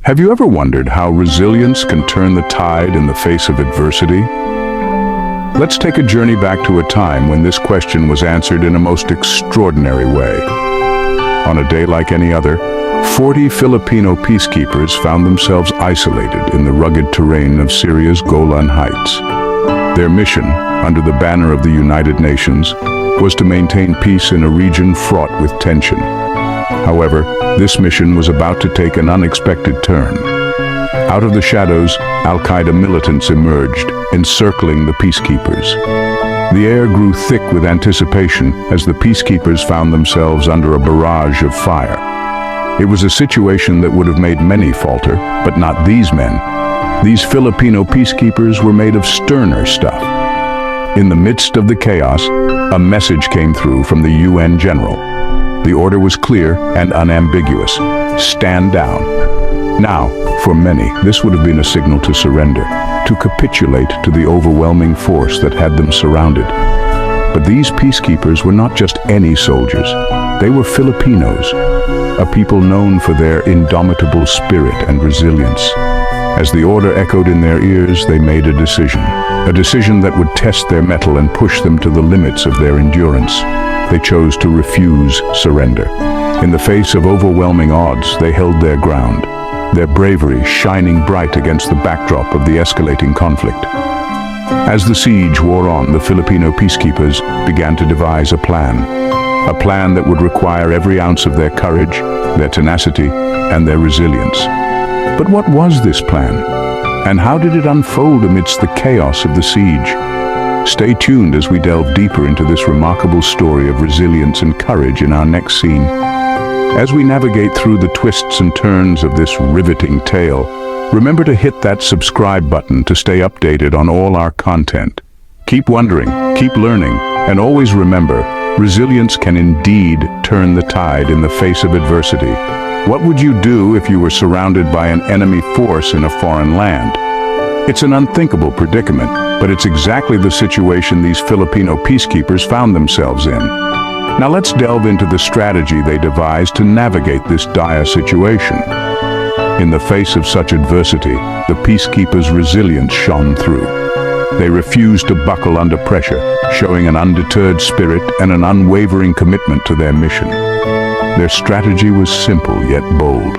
Have you ever wondered how resilience can turn the tide in the face of adversity? Let's take a journey back to a time when this question was answered in a most extraordinary way. On a day like any other, 40 Filipino peacekeepers found themselves isolated in the rugged terrain of Syria's Golan Heights. Their mission, under the banner of the United Nations, was to maintain peace in a region fraught with tension. However, this mission was about to take an unexpected turn. Out of the shadows, Al-Qaeda militants emerged, encircling the peacekeepers. The air grew thick with anticipation as the peacekeepers found themselves under a barrage of fire. It was a situation that would have made many falter, but not these men. These Filipino peacekeepers were made of sterner stuff. In the midst of the chaos, a message came through from the UN general. The order was clear and unambiguous: stand down. Now, for many, this would have been a signal to surrender, to capitulate to the overwhelming force that had them surrounded. But these peacekeepers were not just any soldiers. They were Filipinos, a people known for their indomitable spirit and resilience. As the order echoed in their ears, they made a decision that would test their mettle and push them to the limits of their endurance. They chose to refuse surrender. In the face of overwhelming odds, they held their ground, their bravery shining bright against the backdrop of the escalating conflict. As the siege wore on, the Filipino peacekeepers began to devise a plan that would require every ounce of their courage, their tenacity, and their resilience. But what was this plan? And how did it unfold amidst the chaos of the siege? Stay tuned as we delve deeper into this remarkable story of resilience and courage in our next scene. As we navigate through the twists and turns of this riveting tale, remember to hit that subscribe button to stay updated on all our content. Keep wondering, keep learning, and always remember, resilience can indeed turn the tide in the face of adversity. What would you do if you were surrounded by an enemy force in a foreign land? It's an unthinkable predicament, but it's exactly the situation these Filipino peacekeepers found themselves in. Now let's delve into the strategy they devised to navigate this dire situation. In the face of such adversity, the peacekeepers' resilience shone through. They refused to buckle under pressure, showing an undeterred spirit and an unwavering commitment to their mission. Their strategy was simple yet bold.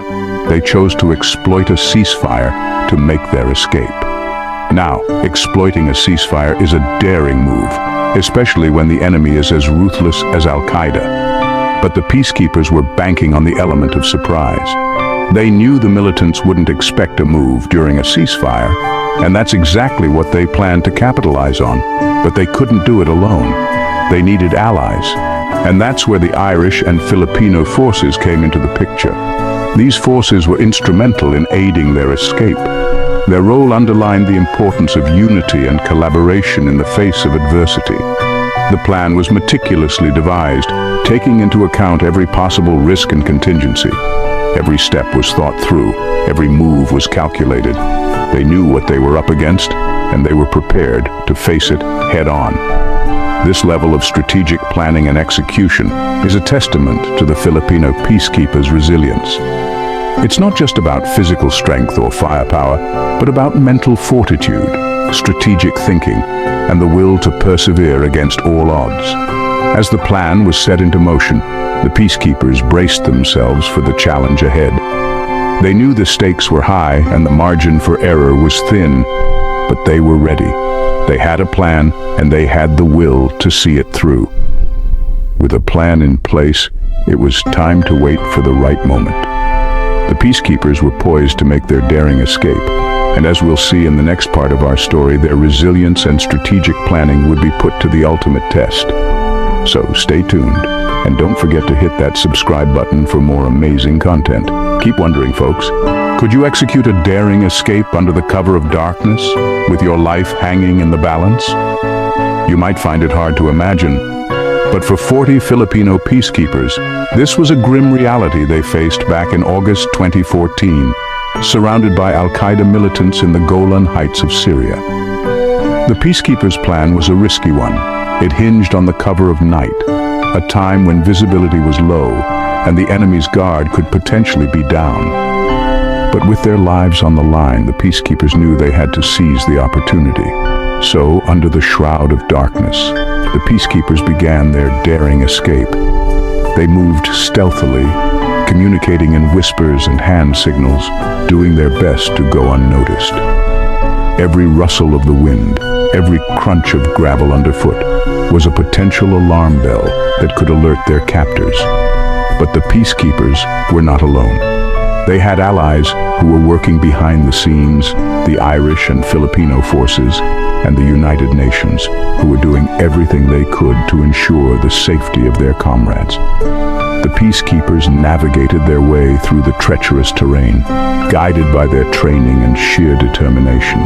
They chose to exploit a ceasefire to make their escape. Now, exploiting a ceasefire is a daring move, especially when the enemy is as ruthless as Al-Qaeda. But the peacekeepers were banking on the element of surprise. They knew the militants wouldn't expect a move during a ceasefire, and that's exactly what they planned to capitalize on. But they couldn't do it alone. They needed allies. And that's where the Irish and Filipino forces came into the picture. These forces were instrumental in aiding their escape. Their role underlined the importance of unity and collaboration in the face of adversity. The plan was meticulously devised, taking into account every possible risk and contingency. Every step was thought through, every move was calculated. They knew what they were up against, and they were prepared to face it head-on. This level of strategic planning and execution is a testament to the Filipino peacekeepers' resilience. It's not just about physical strength or firepower, but about mental fortitude, strategic thinking, and the will to persevere against all odds. As the plan was set into motion, the peacekeepers braced themselves for the challenge ahead. They knew the stakes were high and the margin for error was thin, but they were ready. They had a plan, and they had the will to see it through. With a plan in place, it was time to wait for the right moment. The peacekeepers were poised to make their daring escape, and as we'll see in the next part of our story, their resilience and strategic planning would be put to the ultimate test. So stay tuned, and don't forget to hit that subscribe button for more amazing content. Keep wondering, folks. Could you execute a daring escape under the cover of darkness, with your life hanging in the balance? You might find it hard to imagine, but for 40 Filipino peacekeepers, this was a grim reality they faced back in August 2014, surrounded by Al-Qaeda militants in the Golan Heights of Syria. The peacekeepers' plan was a risky one. It hinged on the cover of night, a time when visibility was low and the enemy's guard could potentially be down. But with their lives on the line, the peacekeepers knew they had to seize the opportunity. So, under the shroud of darkness, the peacekeepers began their daring escape. They moved stealthily, communicating in whispers and hand signals, doing their best to go unnoticed. Every rustle of the wind, every crunch of gravel underfoot, was a potential alarm bell that could alert their captors. But the peacekeepers were not alone. They had allies who were working behind the scenes, the Irish and Filipino forces, and the United Nations, who were doing everything they could to ensure the safety of their comrades. The peacekeepers navigated their way through the treacherous terrain, guided by their training and sheer determination.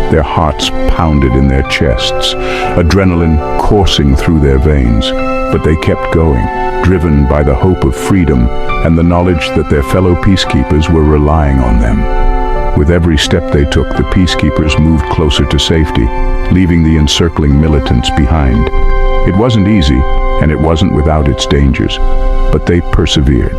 Their hearts pounded in their chests, adrenaline coursing through their veins, but they kept going, driven by the hope of freedom and the knowledge that their fellow peacekeepers were relying on them. With every step they took, the peacekeepers moved closer to safety, leaving the encircling militants behind. It wasn't easy, and it wasn't without its dangers, but they persevered.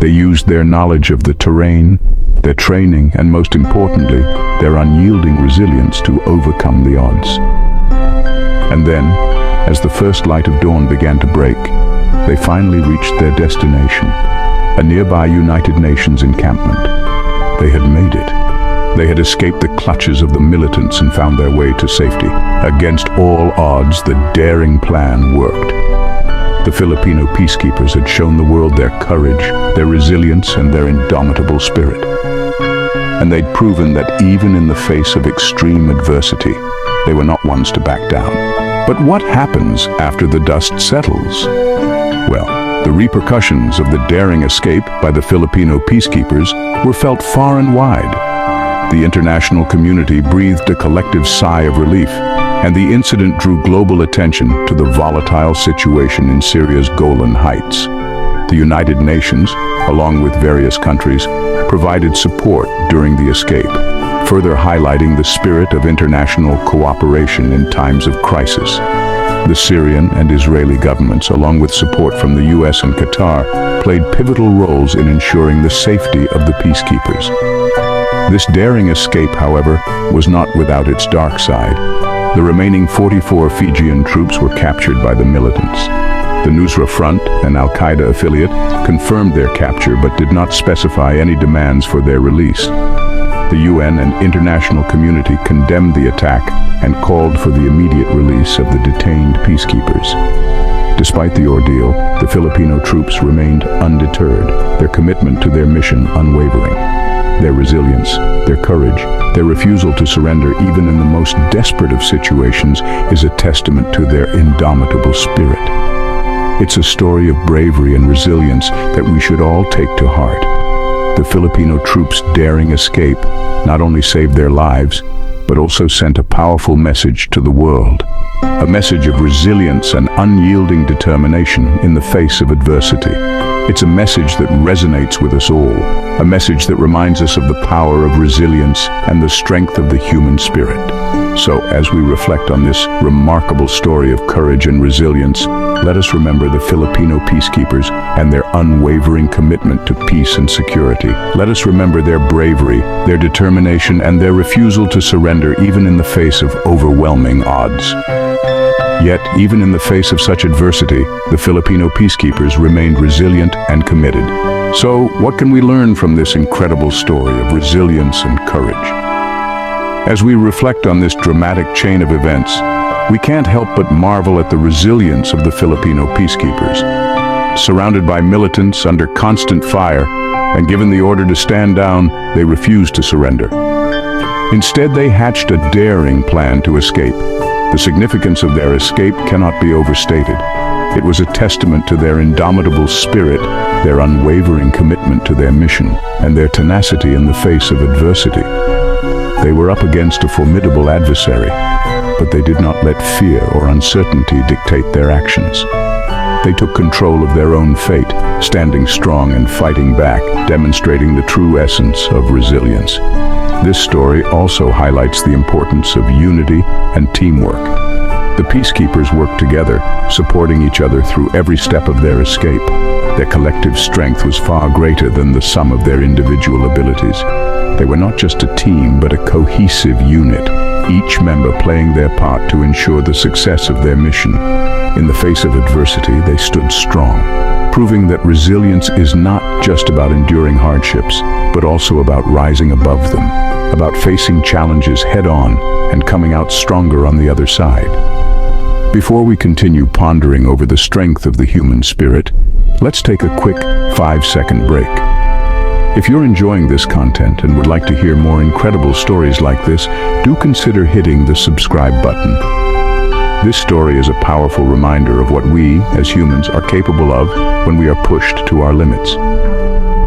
They used their knowledge of the terrain, their training, and most importantly, their unyielding resilience to overcome the odds. And then, as the first light of dawn began to break, they finally reached their destination, a nearby United Nations encampment. They had made it. They had escaped the clutches of the militants and found their way to safety. Against all odds, the daring plan worked. The Filipino peacekeepers had shown the world their courage, their resilience, and their indomitable spirit. And they'd proven that even in the face of extreme adversity, they were not ones to back down. But what happens after the dust settles? Well, the repercussions of the daring escape by the Filipino peacekeepers were felt far and wide. The international community breathed a collective sigh of relief, and the incident drew global attention to the volatile situation in Syria's Golan Heights. The United Nations, along with various countries, provided support during the escape, further highlighting the spirit of international cooperation in times of crisis. The Syrian and Israeli governments, along with support from the US and Qatar, played pivotal roles in ensuring the safety of the peacekeepers. This daring escape, however, was not without its dark side. The remaining 44 Fijian troops were captured by the militants. The Nusra Front, an Al-Qaeda affiliate, confirmed their capture but did not specify any demands for their release. The UN and international community condemned the attack and called for the immediate release of the detained peacekeepers. Despite the ordeal, the Filipino troops remained undeterred, their commitment to their mission unwavering. Their resilience, their courage, their refusal to surrender even in the most desperate of situations is a testament to their indomitable spirit. It's a story of bravery and resilience that we should all take to heart. The Filipino troops' daring escape not only saved their lives, but also sent a powerful message to the world. A message of resilience and unyielding determination in the face of adversity. It's a message that resonates with us all, a message that reminds us of the power of resilience and the strength of the human spirit. So, as we reflect on this remarkable story of courage and resilience, let us remember the Filipino peacekeepers and their unwavering commitment to peace and security. Let us remember their bravery, their determination, and their refusal to surrender even in the face of overwhelming odds. Yet, even in the face of such adversity, the Filipino peacekeepers remained resilient and committed. So, what can we learn from this incredible story of resilience and courage? As we reflect on this dramatic chain of events, we can't help but marvel at the resilience of the Filipino peacekeepers. Surrounded by militants under constant fire, and given the order to stand down, they refused to surrender. Instead, they hatched a daring plan to escape. The significance of their escape cannot be overstated. It was a testament to their indomitable spirit, their unwavering commitment to their mission, and their tenacity in the face of adversity. They were up against a formidable adversary, but they did not let fear or uncertainty dictate their actions. They took control of their own fate, standing strong and fighting back, demonstrating the true essence of resilience. This story also highlights the importance of unity and teamwork. The peacekeepers worked together, supporting each other through every step of their escape. Their collective strength was far greater than the sum of their individual abilities. They were not just a team, but a cohesive unit, each member playing their part to ensure the success of their mission. In the face of adversity, they stood strong, proving that resilience is not just about enduring hardships, but also about rising above them, about facing challenges head-on and coming out stronger on the other side. Before we continue pondering over the strength of the human spirit, let's take a quick 5-second break. If you're enjoying this content and would like to hear more incredible stories like this, do consider hitting the subscribe button. This story is a powerful reminder of what we, as humans, are capable of when we are pushed to our limits.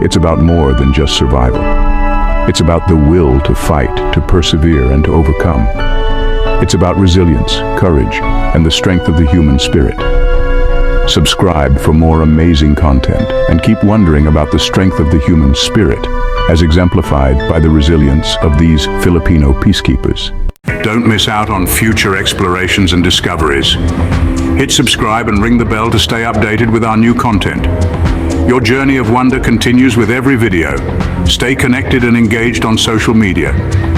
It's about more than just survival. It's about the will to fight, to persevere, and to overcome. It's about resilience, courage, and the strength of the human spirit. Subscribe for more amazing content and keep wondering about the strength of the human spirit, as exemplified by the resilience of these Filipino peacekeepers. Don't miss out on future explorations and discoveries. Hit subscribe and ring the bell to stay updated with our new content. Your journey of wonder continues with every video. Stay connected and engaged on social media.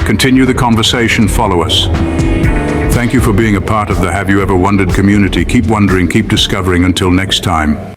Continue the conversation, follow us. Thank you for being a part of the Have You Ever Wondered community. Keep wondering, keep discovering. Until next time.